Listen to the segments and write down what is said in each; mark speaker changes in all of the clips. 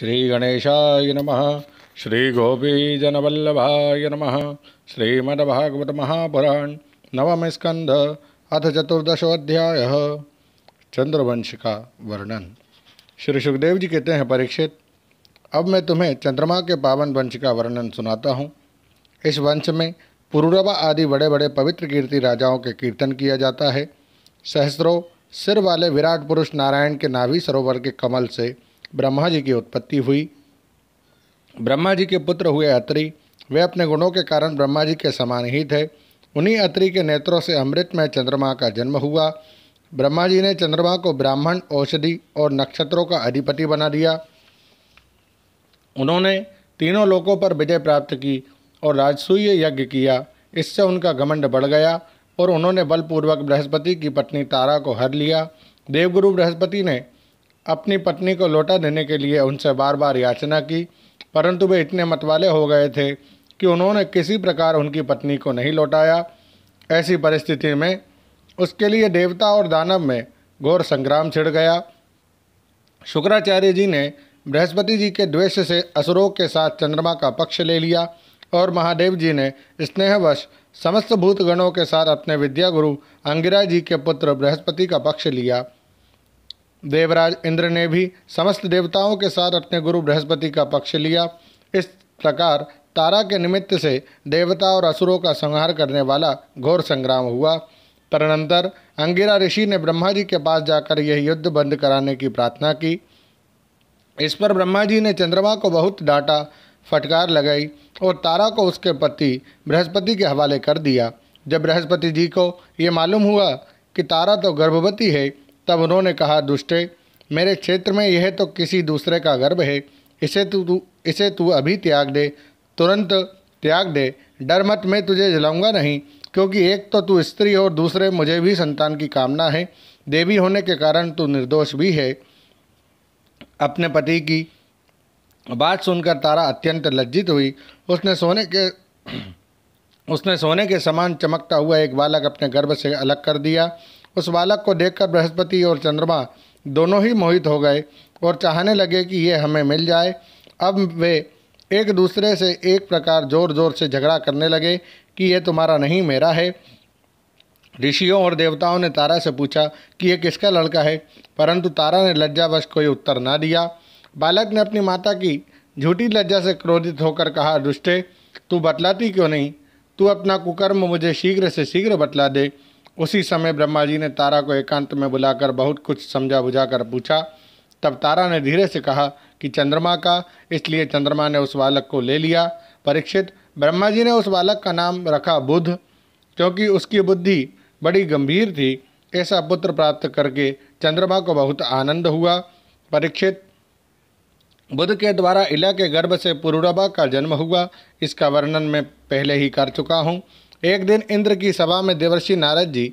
Speaker 1: श्री गणेशाय नमः। श्री गोपीजनवल्लभाय नमः। श्रीमद्भागवत महापुराण नवम स्कंध अथ चतुर्दशोऽध्यायः। चंद्रवंश का वर्णन। श्री सुखदेव जी कहते हैं, परीक्षित, अब मैं तुम्हें चंद्रमा के पावन वंश का वर्णन सुनाता हूँ। इस वंश में पुरुरवा आदि बड़े बड़े पवित्र कीर्ति राजाओं के कीर्तन किया जाता है। सहस्रों सिर वाले विराट पुरुष नारायण के नाभि सरोवर के कमल से ब्रह्मा जी की उत्पत्ति हुई। ब्रह्मा जी के पुत्र हुए अत्रि। वे अपने गुणों के कारण ब्रह्मा जी के समान ही थे। उन्हीं अत्रि के नेत्रों से अमृतमय चंद्रमा का जन्म हुआ। ब्रह्मा जी ने चंद्रमा को ब्राह्मण, औषधि और नक्षत्रों का अधिपति बना दिया। उन्होंने तीनों लोकों पर विजय प्राप्त की और राजसूय यज्ञ किया। इससे उनका घमंड बढ़ गया और उन्होंने बलपूर्वक बृहस्पति की पत्नी तारा को हर लिया। देवगुरु बृहस्पति ने अपनी पत्नी को लौटा देने के लिए उनसे बार बार याचना की, परंतु वे इतने मतवाले हो गए थे कि उन्होंने किसी प्रकार उनकी पत्नी को नहीं लौटाया। ऐसी परिस्थिति में उसके लिए देवता और दानव में घोर संग्राम छिड़ गया। शुक्राचार्य जी ने बृहस्पति जी के द्वेष से असुरों के साथ चंद्रमा का पक्ष ले लिया और महादेव जी ने स्नेहवश समस्त भूतगणों के साथ अपने विद्या गुरु अंगिरा जी के पुत्र बृहस्पति का पक्ष लिया। देवराज इंद्र ने भी समस्त देवताओं के साथ अपने गुरु बृहस्पति का पक्ष लिया। इस प्रकार तारा के निमित्त से देवता और असुरों का संहार करने वाला घोर संग्राम हुआ। तदनंतर अंगिरा ऋषि ने ब्रह्मा जी के पास जाकर यह युद्ध बंद कराने की प्रार्थना की। इस पर ब्रह्मा जी ने चंद्रमा को बहुत डांटा, फटकार लगाई और तारा को उसके पति बृहस्पति के हवाले कर दिया। जब बृहस्पति जी को ये मालूम हुआ कि तारा तो गर्भवती है, तब उन्होंने कहा, दुष्टे, मेरे क्षेत्र में यह तो किसी दूसरे का गर्भ है। इसे तू अभी त्याग दे, तुरंत त्याग दे। डर मत, मैं तुझे जलाऊंगा नहीं, क्योंकि एक तो तू स्त्री और दूसरे मुझे भी संतान की कामना है। देवी होने के कारण तू निर्दोष भी है। अपने पति की बात सुनकर तारा अत्यंत लज्जित हुई। उसने सोने के समान चमकता हुआ एक बालक अपने गर्भ से अलग कर दिया। उस बालक को देखकर बृहस्पति और चंद्रमा दोनों ही मोहित हो गए और चाहने लगे कि ये हमें मिल जाए। अब वे एक दूसरे से एक प्रकार जोर जोर से झगड़ा करने लगे कि ये तुम्हारा नहीं, मेरा है। ऋषियों और देवताओं ने तारा से पूछा कि ये किसका लड़का है, परंतु तारा ने लज्जावश कोई उत्तर ना दिया। बालक ने अपनी माता की झूठी लज्जा से क्रोधित होकर कहा, दुष्टे, तू बतलाती क्यों नहीं? तू अपना कुकर्म मुझे शीघ्र से शीघ्र बतला दे। उसी समय ब्रह्मा जी ने तारा को एकांत में बुलाकर बहुत कुछ समझा बुझाकर पूछा। तब तारा ने धीरे से कहा कि चंद्रमा का, इसलिए चंद्रमा ने उस बालक को ले लिया। परीक्षित, ब्रह्मा जी ने उस बालक का नाम रखा बुध, क्योंकि उसकी बुद्धि बड़ी गंभीर थी। ऐसा पुत्र प्राप्त करके चंद्रमा को बहुत आनंद हुआ। परीक्षित, बुध के द्वारा इला के गर्भ से पुरुरवा का जन्म हुआ। इसका वर्णन मैं पहले ही कर चुका हूँ। एक दिन इंद्र की सभा में देवर्षि नारद जी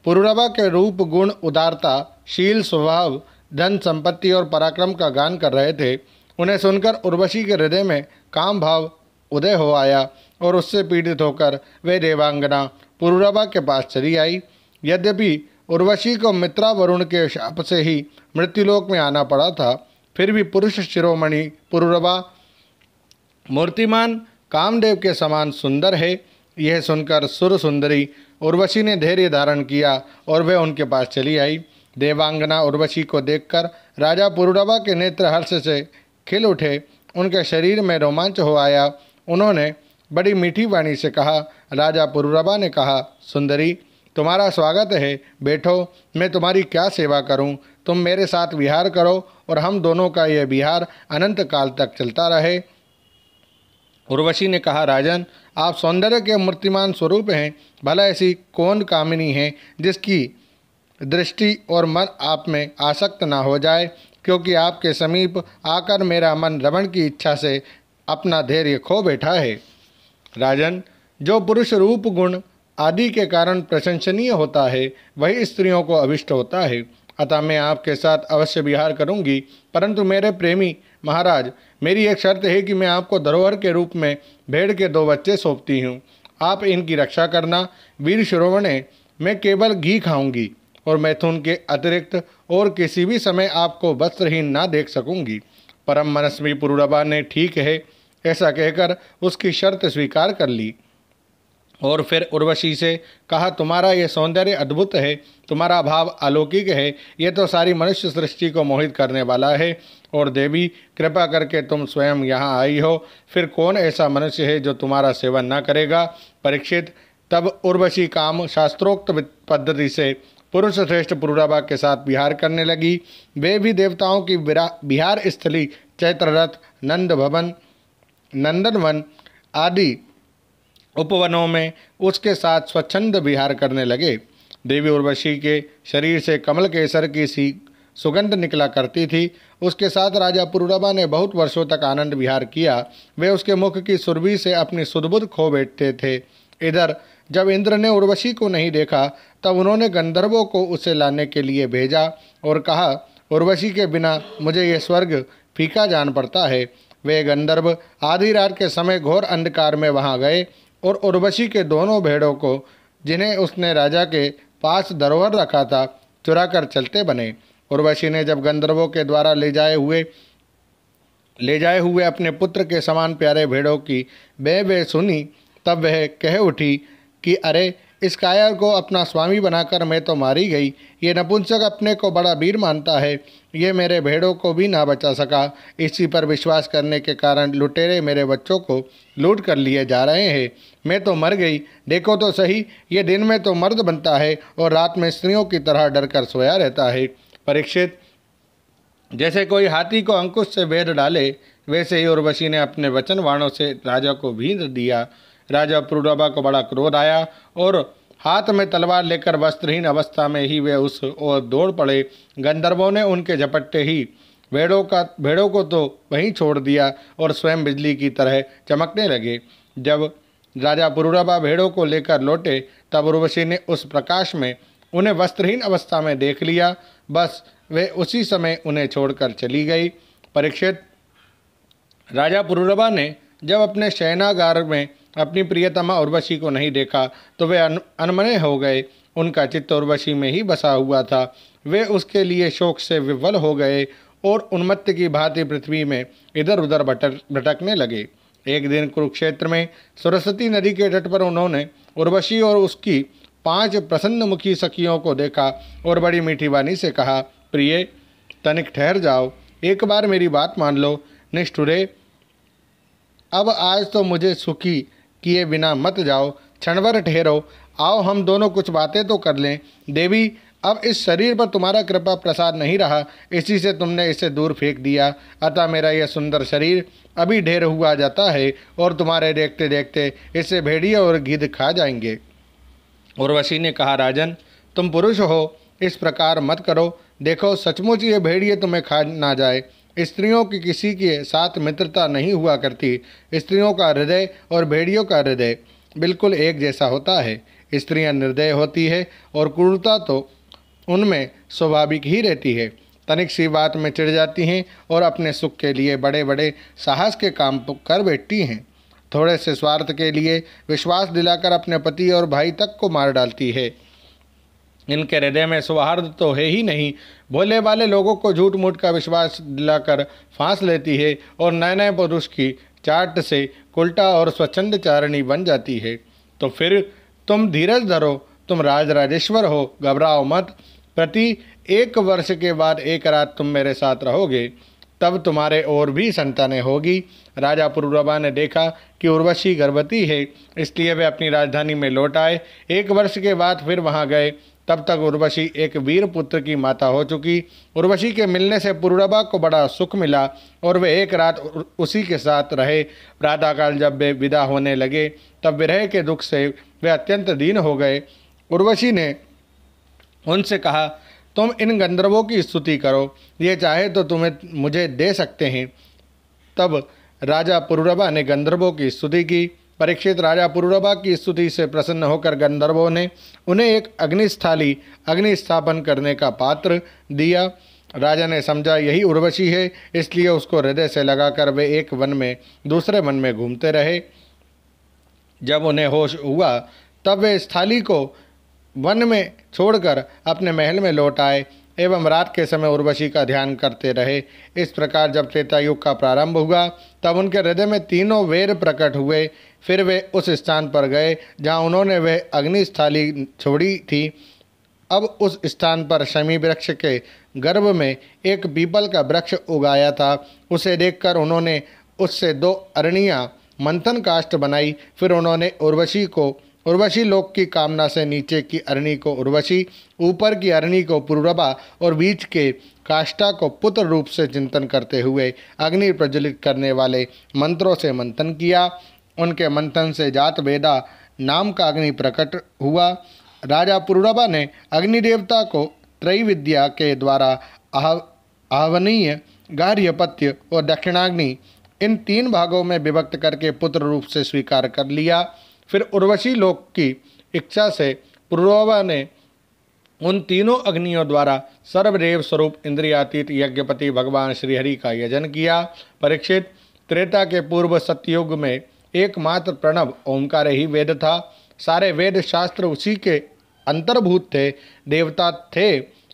Speaker 1: पुरुरवा के रूप, गुण, उदारता, शील, स्वभाव, धन, संपत्ति और पराक्रम का गान कर रहे थे। उन्हें सुनकर उर्वशी के हृदय में काम भाव उदय हो आया और उससे पीड़ित होकर वे देवांगना पुरुरवा के पास चली आई। यद्यपि उर्वशी को मित्रा वरुण के शाप से ही मृत्युलोक में आना पड़ा था, फिर भी पुरुष शिरोमणि पुरुरवा मूर्तिमान कामदेव के समान सुंदर है। यह सुनकर सुर सुंदरी उर्वशी ने धैर्य धारण किया और वह उनके पास चली आई। देवांगना उर्वशी को देखकर राजा पुरुरवा के नेत्र हर्ष से खिल उठे। उनके शरीर में रोमांच हो आया। उन्होंने बड़ी मीठी वाणी से कहा। राजा पुरुरवा ने कहा, सुंदरी, तुम्हारा स्वागत है, बैठो, मैं तुम्हारी क्या सेवा करूं? तुम मेरे साथ विहार करो और हम दोनों का यह विहार अनंत काल तक चलता रहे। उर्वशी ने कहा, राजन, आप सौंदर्य के मूर्तिमान स्वरूप हैं। भला ऐसी कौन कामिनी है जिसकी दृष्टि और मन आप में आसक्त ना हो जाए? क्योंकि आपके समीप आकर मेरा मन रमण की इच्छा से अपना धैर्य खो बैठा है। राजन, जो पुरुष रूप, गुण आदि के कारण प्रशंसनीय होता है, वही स्त्रियों को अभिष्ट होता है। अतः मैं आपके साथ अवश्य विहार करूंगी, परंतु मेरे प्रेमी महाराज, मेरी एक शर्त है कि मैं आपको धरोहर के रूप में भेड़ के 2 बच्चे सौंपती हूँ। आप इनकी रक्षा करना। वीर शिरोमणे, मैं केवल घी खाऊंगी और मैथुन के अतिरिक्त और किसी भी समय आपको वस्त्रहीन ना देख सकूंगी। परम मनस्वी पुरूरवा ने ठीक है ऐसा कहकर उसकी शर्त स्वीकार कर ली और फिर उर्वशी से कहा, तुम्हारा ये सौंदर्य अद्भुत है, तुम्हारा भाव अलौकिक है, ये तो सारी मनुष्य सृष्टि को मोहित करने वाला है। और देवी, कृपा करके तुम स्वयं यहाँ आई हो, फिर कौन ऐसा मनुष्य है जो तुम्हारा सेवन न करेगा। परीक्षित, तब उर्वशी काम शास्त्रोक्त पद्धति से पुरुष श्रेष्ठ पुरूरवा के साथ विहार करने लगी। वे भी देवताओं की विहार स्थली चैत्ररथ, नंद भवन, नंदनवन आदि उपवनों में उसके साथ स्वच्छंद विहार करने लगे। देवी उर्वशी के शरीर से कमल केसर की सी सुगंध निकला करती थी। उसके साथ राजा पुरूरवा ने बहुत वर्षों तक आनंद विहार किया। वे उसके मुख की सुरभि से अपनी सुधबुध खो बैठते थे। इधर जब इंद्र ने उर्वशी को नहीं देखा तब उन्होंने गंधर्वों को उसे लाने के लिए भेजा और कहा, उर्वशी के बिना मुझे ये स्वर्ग फीका जान पड़ता है। वे गंधर्व आधी रात के समय घोर अंधकार में वहां गए और उर्वशी के दोनों भेड़ों को, जिन्हें उसने राजा के पास धरोहर रखा था, चुरा कर चलते बने। उर्वशी ने जब गंधर्वों के द्वारा ले जाए हुए अपने पुत्र के समान प्यारे भेड़ों की बे सुनी, तब वह कह उठी कि अरे, इस कायर को अपना स्वामी बनाकर मैं तो मारी गई। ये नपुंसक अपने को बड़ा वीर मानता है, ये मेरे भेड़ों को भी ना बचा सका। इसी पर विश्वास करने के कारण लुटेरे मेरे बच्चों को लूट कर लिए जा रहे हैं। मैं तो मर गई। देखो तो सही, ये दिन में तो मर्द बनता है और रात में स्त्रियों की तरह डर कर सोया रहता है। परीक्षित, जैसे कोई हाथी को अंकुश से बेध डाले, वैसे ही उर्वशी ने अपने वचन वाणों से राजा को भींद दिया। राजा पुरूरवा को बड़ा क्रोध आया और हाथ में तलवार लेकर वस्त्रहीन अवस्था में ही वे उस ओर दौड़ पड़े। गंधर्वों ने उनके झपट्टे ही भेड़ों को तो वहीं छोड़ दिया और स्वयं बिजली की तरह चमकने लगे। जब राजा पुरूरवा भेड़ों को लेकर लौटे तब उर्वशी ने उस प्रकाश में उन्हें वस्त्रहीन अवस्था में देख लिया। बस वे उसी समय उन्हें छोड़कर चली गई। परीक्षित, राजा पुरूरवा ने जब अपने शयनागार में अपनी प्रियतमा उर्वशी को नहीं देखा तो वे अनमने हो गए। उनका चित्त उर्वशी में ही बसा हुआ था। वे उसके लिए शोक से विह्वल हो गए और उन्मत्त की भांति पृथ्वी में इधर उधर भटकने लगे। एक दिन कुरुक्षेत्र में सरस्वती नदी के तट पर उन्होंने उर्वशी और उसकी 5 प्रसन्नमुखी सखियों को देखा और बड़ी मीठी वाणी से कहा, प्रिय, तनिक ठहर जाओ, एक बार मेरी बात मान लो। निष्ठुरे, अब आज तो मुझे सुखी किए बिना मत जाओ, क्षणभर ठहरो, आओ हम दोनों कुछ बातें तो कर लें। देवी, अब इस शरीर पर तुम्हारा कृपा प्रसाद नहीं रहा, इसी से तुमने इसे दूर फेंक दिया। अतः मेरा यह सुंदर शरीर अभी ढेर हुआ जाता है और तुम्हारे देखते देखते इसे भेड़िए और गिद्ध खा जाएंगे। उर्वशी ने कहा, राजन, तुम पुरुष हो, इस प्रकार मत करो। देखो, सचमुच ये भेड़िए तुम्हें खा ना जाए। स्त्रियों की किसी के साथ मित्रता नहीं हुआ करती। स्त्रियों का हृदय और भेड़ियों का हृदय बिल्कुल एक जैसा होता है। स्त्रियां निर्दय होती है और क्रूरता तो उनमें स्वाभाविक ही रहती है। तनिक सी बात में चिढ़ जाती हैं और अपने सुख के लिए बड़े बड़े साहस के काम कर बैठती हैं। थोड़े से स्वार्थ के लिए विश्वास दिलाकर अपने पति और भाई तक को मार डालती है। इनके हृदय में सौहार्द तो है ही नहीं। भोले वाले लोगों को झूठ मूठ का विश्वास दिलाकर फांस लेती है और नए नए पुरुष की चाट से उल्टा और स्वच्छंद चारणी बन जाती है। तो फिर तुम धीरज धरो, तुम राजराजेश्वर हो, घबराओ मत। प्रति 1 वर्ष के बाद एक रात तुम मेरे साथ रहोगे, तब तुम्हारे और भी संतानें होगी। राजा पुरूरवा ने देखा कि उर्वशी गर्भवती है, इसलिए वे अपनी राजधानी में लौट आए। 1 वर्ष के बाद फिर वहां गए। तब तक उर्वशी एक वीर पुत्र की माता हो चुकी। उर्वशी के मिलने से पुरूरवा को बड़ा सुख मिला और वे एक रात उसी के साथ रहे। प्रातःकाल जब वे विदा होने लगे तब विरह के दुख से वे अत्यंत दीन हो गए। उर्वशी ने उनसे कहा, तुम इन गंधर्वों की स्तुति करो, ये चाहे तो तुम्हें मुझे दे सकते हैं। तब राजा पुरूरवा ने गंधर्वों की स्तुति की। परीक्षित, राजा पुरूरवा की स्तुति से प्रसन्न होकर गंधर्वों ने उन्हें एक अग्निस्थाली अग्नि स्थापन करने का पात्र दिया। राजा ने समझा यही उर्वशी है, इसलिए उसको हृदय से लगाकर वे एक वन में दूसरे वन में घूमते रहे। जब उन्हें होश हुआ तब वे स्थाली को वन में छोड़कर अपने महल में लौट आए एवं रात के समय उर्वशी का ध्यान करते रहे। इस प्रकार जब त्रेता युग का प्रारंभ हुआ तब उनके हृदय में तीनों वेद प्रकट हुए। फिर वे उस स्थान पर गए जहाँ उन्होंने वह अग्निस्थाली छोड़ी थी। अब उस स्थान पर शमी वृक्ष के गर्भ में एक पीपल का वृक्ष उगाया था। उसे देखकर उन्होंने उससे 2 अरणियाँ मंथन काष्ठ बनाई। फिर उन्होंने उर्वशी लोक की कामना से नीचे की अरणी को उर्वशी, ऊपर की अरणी को पुरुरभा और बीच के काष्ठा को पुत्र रूप से चिंतन करते हुए अग्नि प्रज्वलित करने वाले मंत्रों से मंथन किया। उनके मंथन से जात वेदा नाम का अग्नि प्रकट हुआ। राजा पुरुरभा ने अग्नि देवता को त्रैविद्या के द्वारा आहवनीय, गार्हपत्य और दक्षिणाग्नि इन 3 भागों में विभक्त करके पुत्र रूप से स्वीकार कर लिया। फिर उर्वशी लोक की इच्छा से पुरुरभा ने उन तीनों अग्नियों द्वारा सर्वदेव स्वरूप इंद्रियातीत यज्ञपति भगवान श्रीहरि का यजन किया। परीक्षित, त्रेता के पूर्व सतयुग में एकमात्र प्रणव ओंकार ही वेद था। सारे वेद शास्त्र उसी के अंतर्भूत थे। देवता थे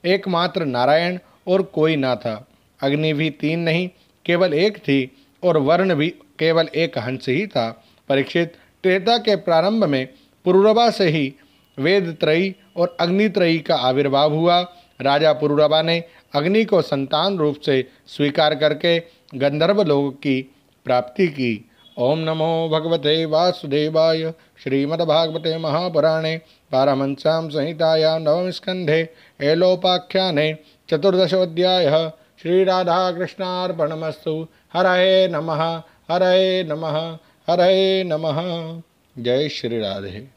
Speaker 1: एकमात्र नारायण और कोई ना था। अग्नि भी 3 नहीं केवल एक थी और वर्ण भी केवल एक हंस ही था। परीक्षित, त्रेता के प्रारंभ में पुरुरभा से ही वेद त्रयी और अग्नि त्रयी का आविर्भाव हुआ। राजा पुरुरभा ने अग्नि को संतान रूप से स्वीकार करके गंधर्व लोक की प्राप्ति की। ओम नमो भगवते वासुदेवाय। श्रीमद्भागवते महापुराणे पारमहंस्यां संहितायां नवम स्कंधे एलोपाख्याने चतुर्दशोऽध्यायः। श्रीराधाकृष्णार्पणमस्तु। हरये नमः, हरये नमः, हरये नमः। जय श्री राधे।